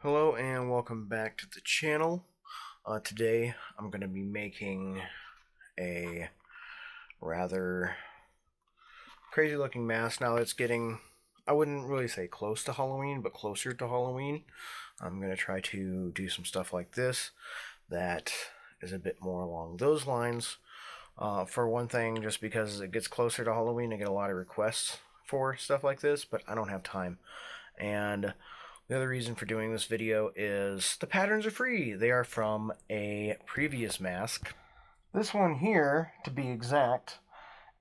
Hello and welcome back to the channel. Today I'm going to be making a rather crazy looking mask. Now it's getting, I wouldn't really say close to Halloween, but closer to Halloween. I'm going to try to do some stuff like this that is a bit more along those lines. For one thing, just because it gets closer to Halloween, I get a lot of requests for stuff like this, but I don't have time. And the other reason for doing this video is the patterns are free. They are from a previous mask. This one here, to be exact,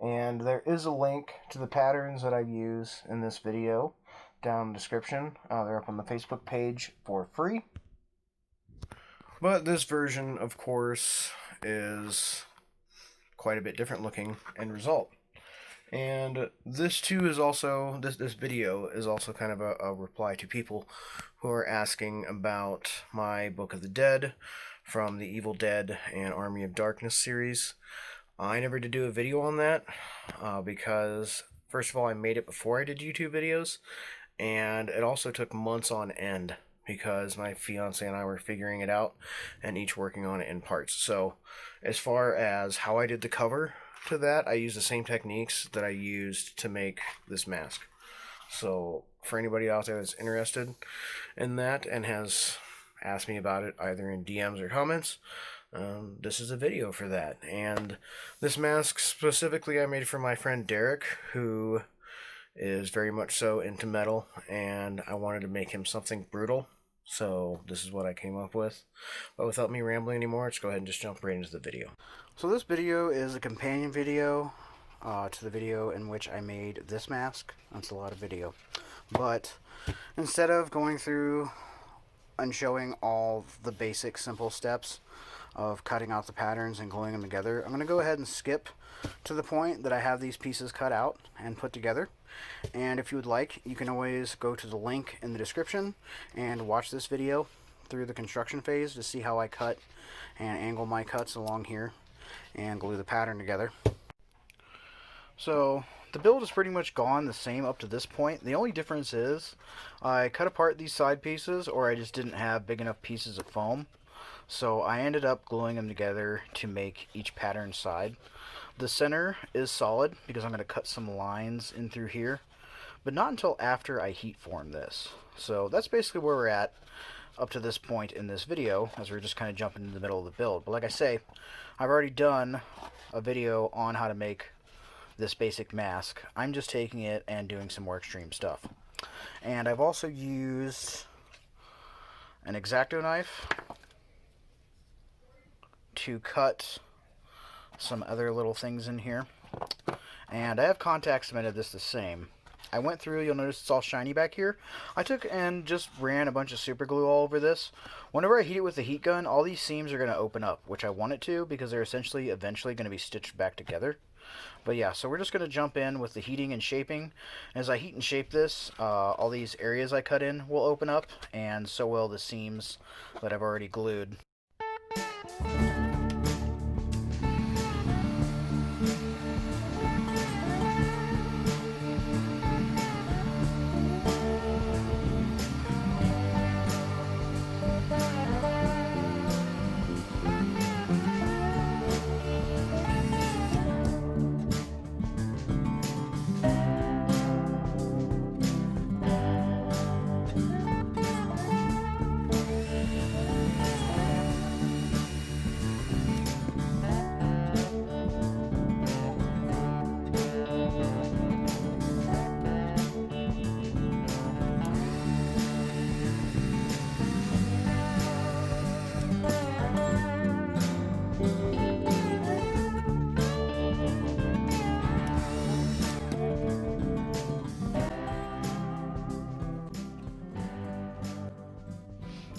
and there is a link to the patterns that I use in this video down in the description. They're up on the Facebook page for free. But this version, of course, is quite a bit different looking end result. And this too is also, this video is also kind of a reply to people who are asking about my Book of the Dead from the Evil Dead and Army of Darkness series. I never did do a video on that because, first of all, I made it before I did YouTube videos, and it also took months on end because my fiance and I were figuring it out and each working on it in parts. So as far as how I did the cover to that, I used the same techniques that I used to make this mask. So for anybody out there that's interested in that and has asked me about it either in DMs or comments, this is a video for that. And this mask specifically I made for my friend Derek, who is very much so into metal, and I wanted to make him something brutal. So this is what I came up with. But without me rambling anymore, let's go ahead and just jump right into the video. So this video is a companion video to the video in which I made this mask. That's a lot of video. But instead of going through and showing all the basic simple steps of cutting out the patterns and gluing them together, I'm going to go ahead and skip to the point that I have these pieces cut out and put together. And if you would like, you can always go to the link in the description and watch this video through the construction phase to see how I cut and angle my cuts along here and glue the pattern together. So the build is pretty much gone the same up to this point. The only difference is I cut apart these side pieces, or I just didn't have big enough pieces of foam. So I ended up gluing them together to make each pattern side. The center is solid because I'm going to cut some lines in through here, but not until after I heat form this. So that's basically where we're at up to this point in this video, as we're just kind of jumping in the middle of the build. But like I say, I've already done a video on how to make this basic mask. I'm just taking it and doing some more extreme stuff. And I've also used an X-Acto knife to cut some other little things in here. And I have contact cemented this the same. I went through, you'll notice it's all shiny back here. I took and just ran a bunch of super glue all over this. Whenever I heat it with the heat gun, all these seams are going to open up, which I want it to because they're essentially eventually going to be stitched back together. But yeah, so we're just going to jump in with the heating and shaping. As I heat and shape this, all these areas I cut in will open up, and so will the seams that I've already glued.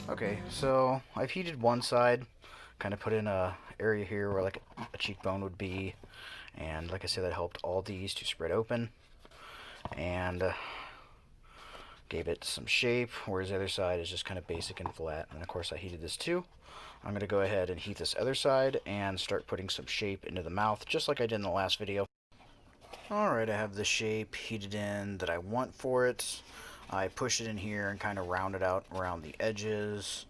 Okay, so I've heated one side, kind of put in a area here where like a cheekbone would be, and like I said, that helped all these to spread open, and gave it some shape, whereas the other side is just kind of basic and flat. And of course I heated this too. I'm going to go ahead and heat this other side and start putting some shape into the mouth, just like I did in the last video. Alright, I have the shape heated in that I want for it. I push it in here and kind of round it out around the edges.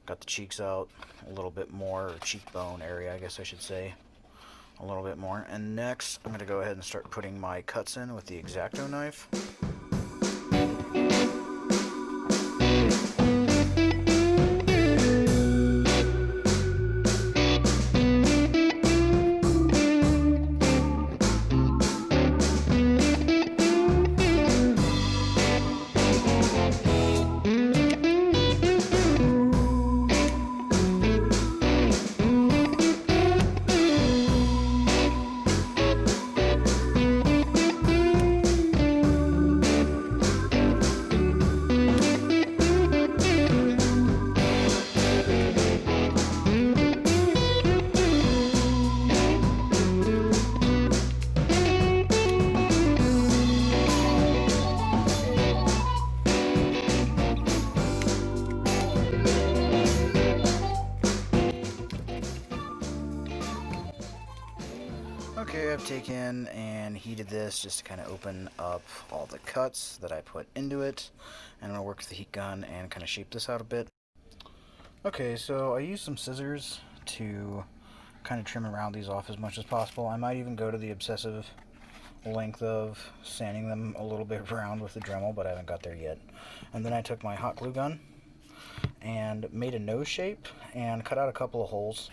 Got the cheeks out a little bit more, or cheekbone area, I guess I should say, a little bit more. And next, I'm going to go ahead and start putting my cuts in with the X-Acto knife. Okay, I've taken and heated this just to kind of open up all the cuts that I put into it. And I'm going to work with the heat gun and kind of shape this out a bit. Okay, so I used some scissors to kind of trim around these off as much as possible. I might even go to the obsessive length of sanding them a little bit around with the Dremel, but I haven't got there yet. And then I took my hot glue gun and made a nose shape and cut out a couple of holes.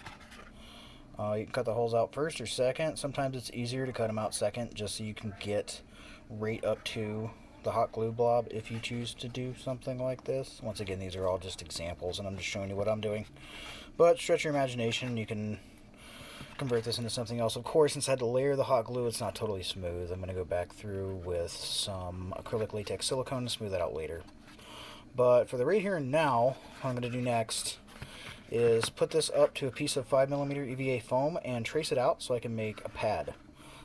You can cut the holes out first or second. Sometimes it's easier to cut them out second just so you can get right up to the hot glue blob if you choose to do something like this. Once again, these are all just examples and I'm just showing you what I'm doing. But stretch your imagination, you can convert this into something else. Of course, since I had to layer the hot glue, it's not totally smooth. I'm going to go back through with some acrylic latex silicone to smooth that out later. But for the right here and now, what I'm going to do next is put this up to a piece of 5mm EVA foam and trace it out so I can make a pad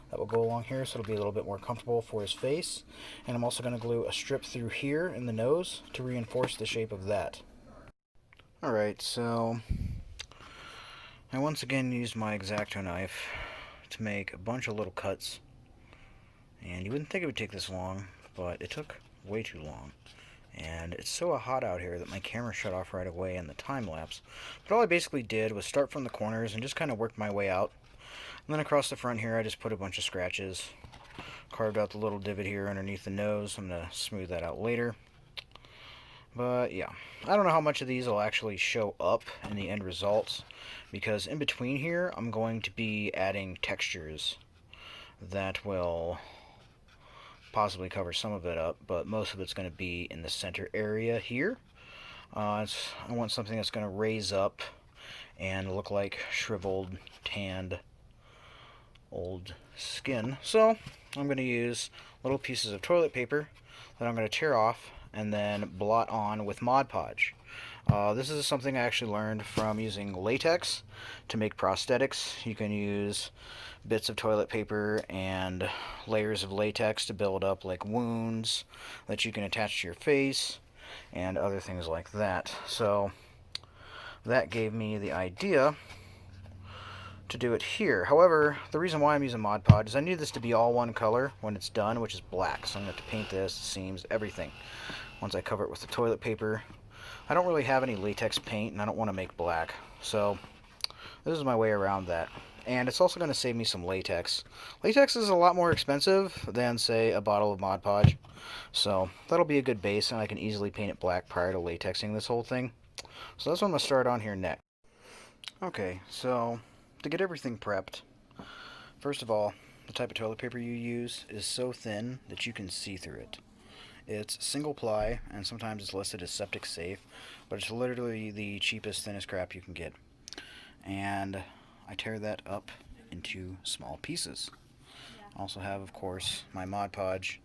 that will go along here so it'll be a little bit more comfortable for his face. And I'm also going to glue a strip through here in the nose to reinforce the shape of that. Alright, so I once again used my X-Acto knife to make a bunch of little cuts. And you wouldn't think it would take this long, but it took way too long. And it's so hot out here that my camera shut off right away in the time lapse. But all I basically did was start from the corners and just kind of work my way out. And then across the front here I just put a bunch of scratches. Carved out the little divot here underneath the nose. I'm going to smooth that out later. But yeah, I don't know how much of these will actually show up in the end results, because in between here I'm going to be adding textures that will possibly cover some of it up, but most of it's going to be in the center area here. I want something that's going to raise up and look like shriveled, tanned, old skin. So I'm going to use little pieces of toilet paper that I'm going to tear off and then blot on with Mod Podge. This is something I actually learned from using latex to make prosthetics. You can use bits of toilet paper and layers of latex to build up like wounds that you can attach to your face and other things like that. So that gave me the idea to do it here. However, the reason why I'm using Mod Podge is I need this to be all one color when it's done, which is black. So I'm going to have to paint this, the seams, everything. Once I cover it with the toilet paper. I don't really have any latex paint and I don't want to make black. So this is my way around that. And it's also going to save me some latex. Latex is a lot more expensive than, say, a bottle of Mod Podge. So that'll be a good base, and I can easily paint it black prior to latexing this whole thing. So that's what I'm going to start on here next. Okay, so to get everything prepped, first of all, the type of toilet paper you use is so thin that you can see through it. It's single ply, and sometimes it's listed as septic safe, but it's literally the cheapest, thinnest crap you can get. And I tear that up into small pieces. I also have, of course, my Mod Podge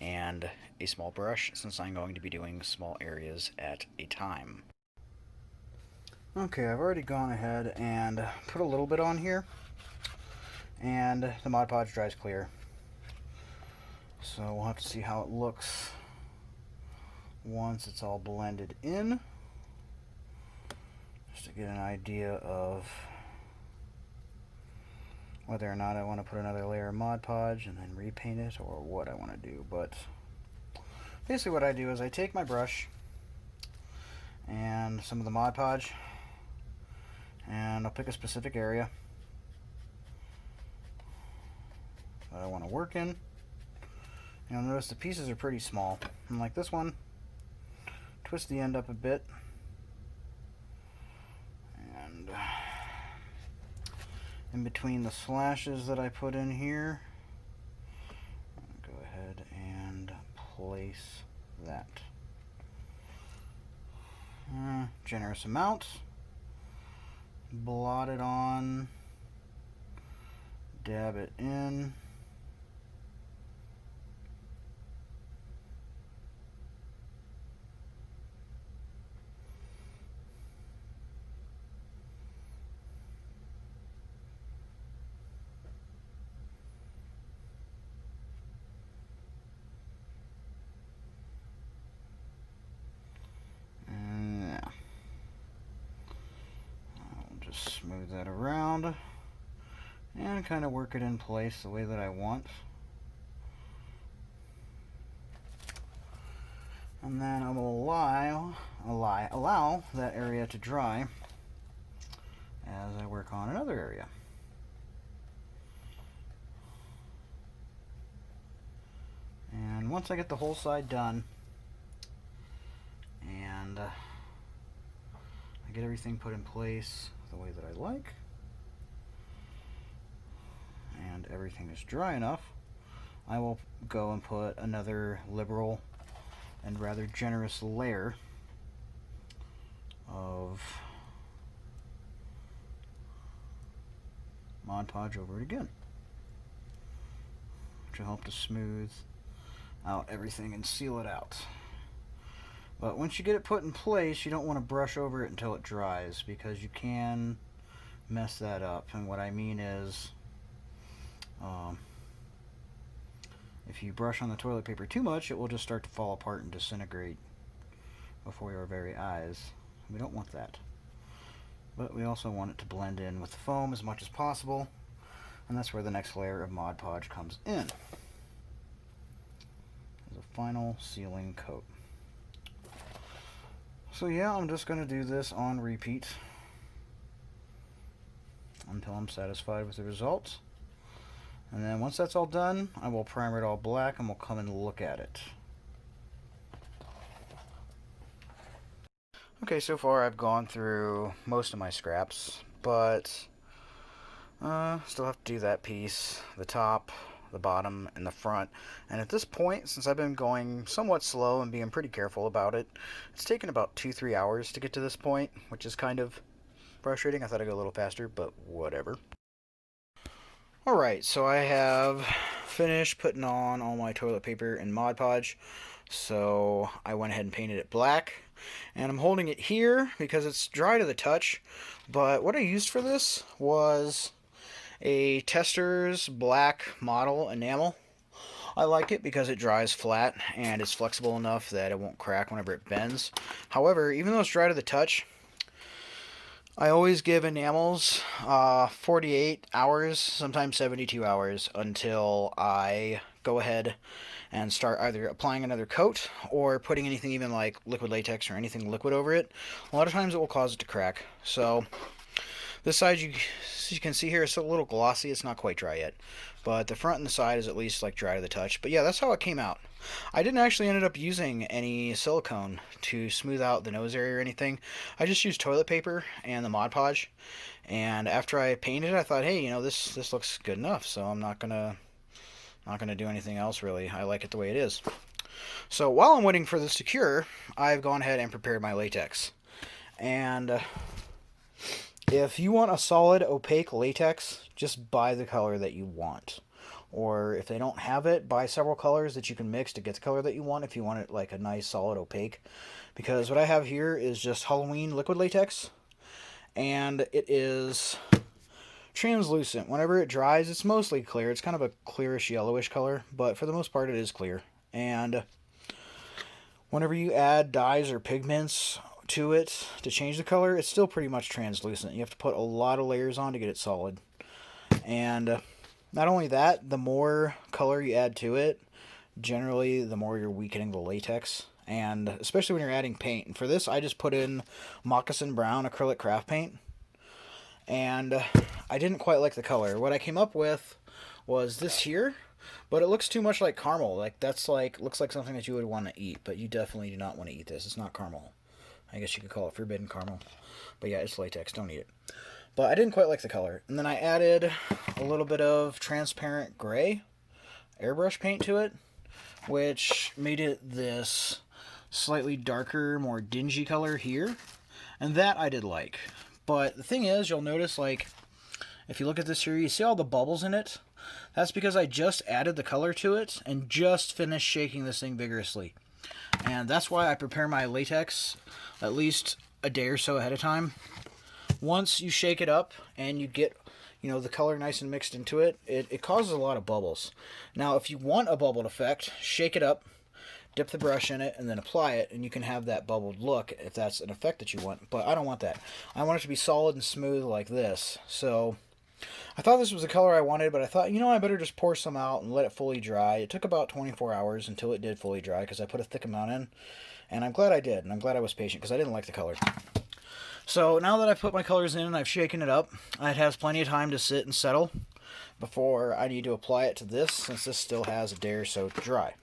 and a small brush, since I'm going to be doing small areas at a time. Okay, I've already gone ahead and put a little bit on here, and the Mod Podge dries clear. So we'll have to see how it looks once it's all blended in, just to get an idea of whether or not I want to put another layer of Mod Podge and then repaint it, or what I want to do. But basically what I do is I take my brush and some of the Mod Podge, and I'll pick a specific area that I want to work in. You'll notice the pieces are pretty small, and like this one, twist the end up a bit, and in between the slashes that I put in here, go ahead and place that. Generous amount. Blot it on. Dab it in. Smooth that around and kind of work it in place the way that I want. And then I will allow that area to dry as I work on another area. And once I get the whole side done and I get everything put in place the way that I like, and everything is dry enough, I will go and put another liberal and rather generous layer of Mod Podge over it again, which will help to smooth out everything and seal it out. But once you get it put in place, you don't want to brush over it until it dries, because you can mess that up. And what I mean is, if you brush on the toilet paper too much, it will just start to fall apart and disintegrate before your very eyes. We don't want that. But we also want it to blend in with the foam as much as possible, and that's where the next layer of Mod Podge comes in, as a final sealing coat. So yeah, I'm just going to do this on repeat until I'm satisfied with the results. And then once that's all done, I will primer it all black and we'll come and look at it. Okay, so far I've gone through most of my scraps, but still have to do that piece, the top, the bottom, and the front. And at this point, since I've been going somewhat slow and being pretty careful about it, it's taken about 2-3 hours to get to this point, which is kind of frustrating. I thought I'd go a little faster, but whatever. Alright, so I have finished putting on all my toilet paper and Mod Podge, so I went ahead and painted it black. And I'm holding it here because it's dry to the touch, but what I used for this was a Testors black model enamel. I like it because it dries flat and it's flexible enough that it won't crack whenever it bends. However, even though it's dry to the touch, I always give enamels 48 hours, sometimes 72 hours, until I go ahead and start either applying another coat or putting anything even like liquid latex or anything liquid over it. A lot of times it will cause it to crack. So this side, you can see here, it's a little glossy. It's not quite dry yet, but the front and the side is at least like dry to the touch. But yeah, that's how it came out. I didn't actually end up using any silicone to smooth out the nose area or anything. I just used toilet paper and the Mod Podge. And after I painted it, I thought, hey, you know, this looks good enough, so I'm not gonna do anything else really. I like it the way it is. So while I'm waiting for this to cure, I've gone ahead and prepared my latex. And if you want a solid opaque latex, just buy the color that you want. Or if they don't have it, buy several colors that you can mix to get the color that you want if you want it like a nice solid opaque. Because what I have here is just Halloween liquid latex, and it is translucent. Whenever it dries, it's mostly clear. It's kind of a clearish yellowish color, but for the most part it is clear. And whenever you add dyes or pigments to it to change the color, it's still pretty much translucent. You have to put a lot of layers on to get it solid. And not only that, the more color you add to it, generally the more you're weakening the latex, and especially when you're adding paint. And for this, I just put in moccasin brown acrylic craft paint, and I didn't quite like the color. What I came up with was this here, but it looks too much like caramel. Like that's like looks like something that you would want to eat, but you definitely do not want to eat this. It's not caramel. I guess you could call it forbidden caramel, but yeah, it's latex. Don't eat it. But I didn't quite like the color, and then I added a little bit of transparent gray airbrush paint to it, which made it this slightly darker, more dingy color here, and that I did like. But the thing is, you'll notice, like, if you look at this here, you see all the bubbles in it? That's because I just added the color to it and just finished shaking this thing vigorously. And that's why I prepare my latex at least a day or so ahead of time. Once you shake it up and you get, you know, the color nice and mixed into it, it causes a lot of bubbles. Now, if you want a bubbled effect, shake it up, dip the brush in it, and then apply it, and you can have that bubbled look if that's an effect that you want. But I don't want that. I want it to be solid and smooth like this. So I thought this was the color I wanted, but I thought, you know, I better just pour some out and let it fully dry. It took about 24 hours until it did fully dry because I put a thick amount in, and I'm glad I did, and I'm glad I was patient because I didn't like the color. So now that I've put my colors in and I've shaken it up, it has plenty of time to sit and settle before I need to apply it to this, since this still has a day or so to dry.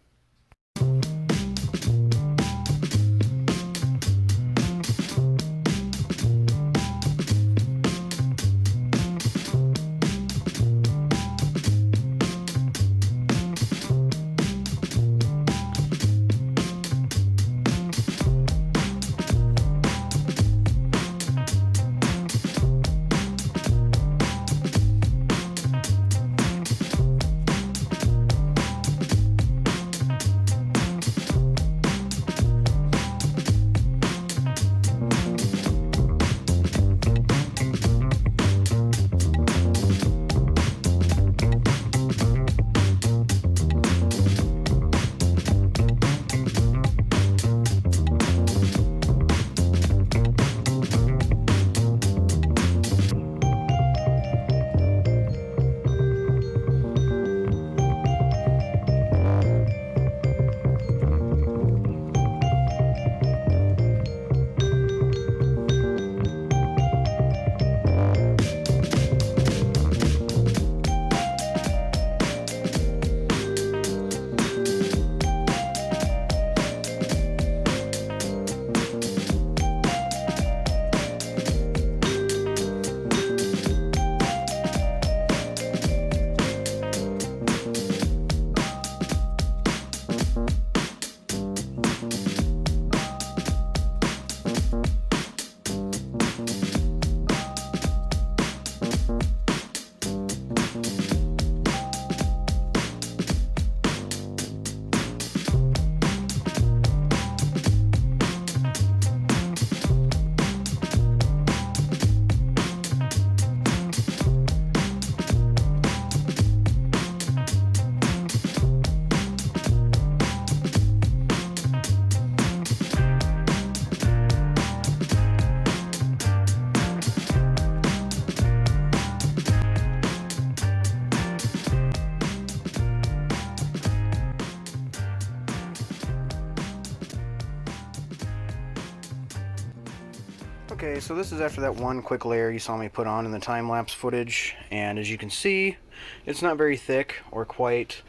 Okay, so this is after that one quick layer you saw me put on in the time-lapse footage, and as you can see, it's not very thick or quite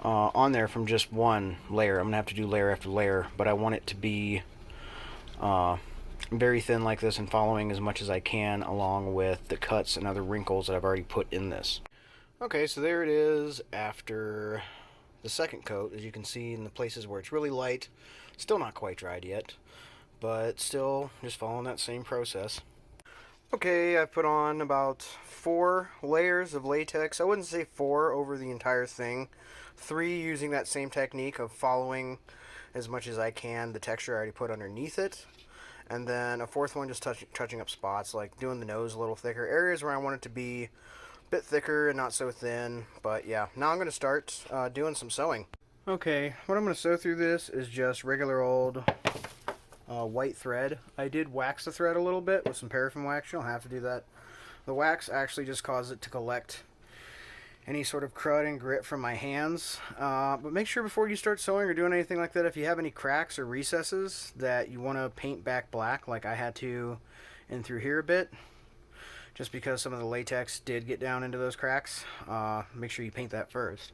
on there from just one layer. I'm going to have to do layer after layer, but I want it to be very thin like this and following as much as I can along with the cuts and other wrinkles that I've already put in this. Okay, so there it is after the second coat. As you can see in the places where it's really light, still not quite dried yet, but still just following that same process. Okay, I put on about 4 layers of latex. I wouldn't say 4 over the entire thing. 3 using that same technique of following as much as I can the texture I already put underneath it. And then a 4th one just touching up spots, like doing the nose a little thicker. Areas where I want it to be a bit thicker and not so thin. But yeah, now I'm going to start doing some sewing. Okay, what I'm going to sew through this is just regular old white thread. I did wax the thread a little bit with some paraffin wax. You don't have to do that. The wax actually just causes it to collect any sort of crud and grit from my hands. But make sure before you start sewing or doing anything like that, if you have any cracks or recesses that you want to paint back black, like I had to in through here a bit, just because some of the latex did get down into those cracks, make sure you paint that first.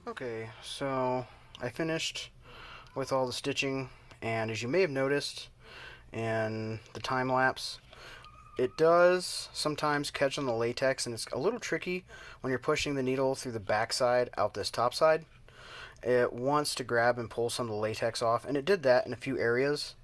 Okay, so I finished with all the stitching, and as you may have noticed in the time lapse, it does sometimes catch on the latex, and it's a little tricky when you're pushing the needle through the backside out this top side. It wants to grab and pull some of the latex off, and it did that in a few areas.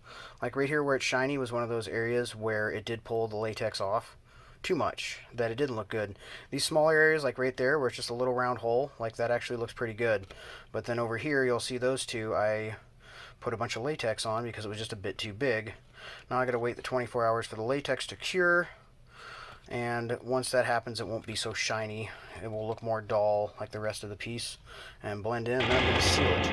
Like right here where it's shiny was one of those areas where it did pull the latex off too much, that it didn't look good. These smaller areas, like right there where it's just a little round hole, like that actually looks pretty good. But then over here you'll see those two, I put a bunch of latex on because it was just a bit too big. Now I gotta wait the 24 hours for the latex to cure, and once that happens it won't be so shiny. It will look more dull like the rest of the piece and blend in, and then I'm gonna seal it.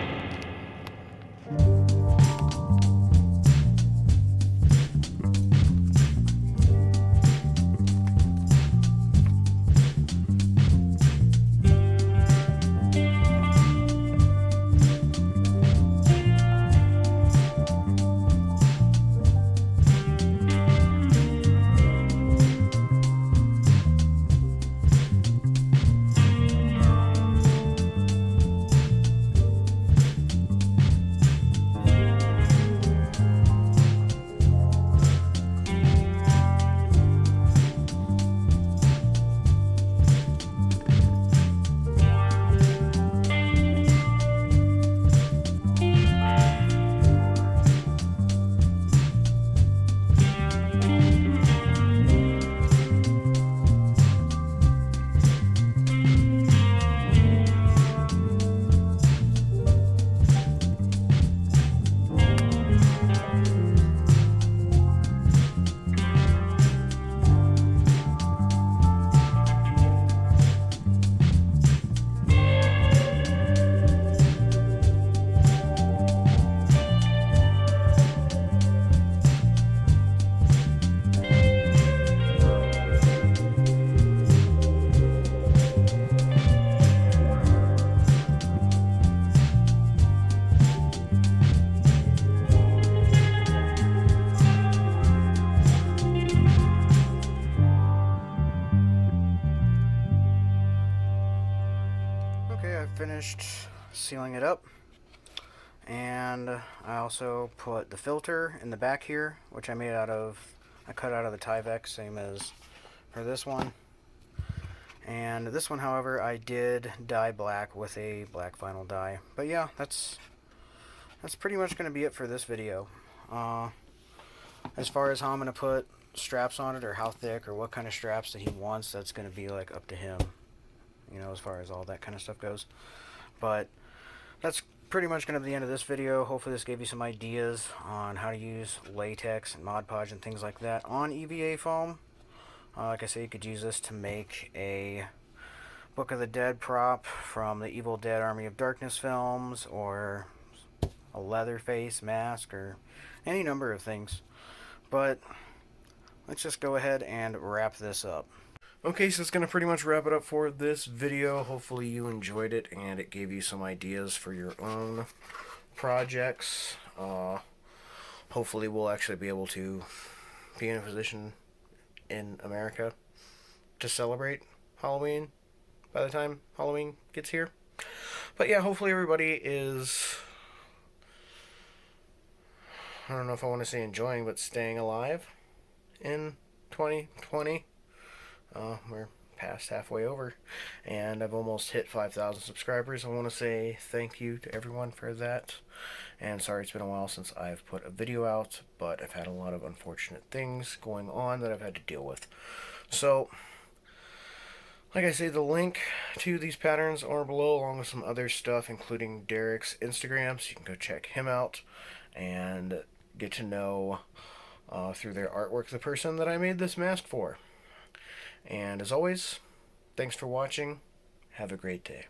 Finished sealing it up, and I also put the filter in the back here, which I cut out of the Tyvek, same as for this one. And this one, however, I did dye black with a black vinyl dye. But yeah, that's pretty much going to be it for this video. As far as how I'm going to put straps on it or how thick or what kind of straps that he wants, that's going to be like up to him, you know, as far as all that kind of stuff goes. But that's pretty much going to be the end of this video. Hopefully this gave you some ideas on how to use latex and Mod Podge and things like that on EVA foam. Like I say, you could use this to make a Book of the Dead prop from the Evil Dead Army of Darkness films, or a leather face mask, or any number of things. But let's just go ahead and wrap this up. Okay, so it's going to pretty much wrap it up for this video. Hopefully you enjoyed it and it gave you some ideas for your own projects. Hopefully we'll actually be able to be in a position in America to celebrate Halloween by the time Halloween gets here. But yeah, hopefully everybody is, I don't know if I want to say enjoying, but staying alive in 2020. We're past halfway over, and I've almost hit 5,000 subscribers. I want to say thank you to everyone for that, and sorry it's been a while since I've put a video out, but I've had a lot of unfortunate things going on that I've had to deal with. So, like I say, the link to these patterns are below, along with some other stuff, including Derek's Instagram, so you can go check him out and get to know through their artwork the person that I made this mask for. And as always, thanks for watching. Have a great day.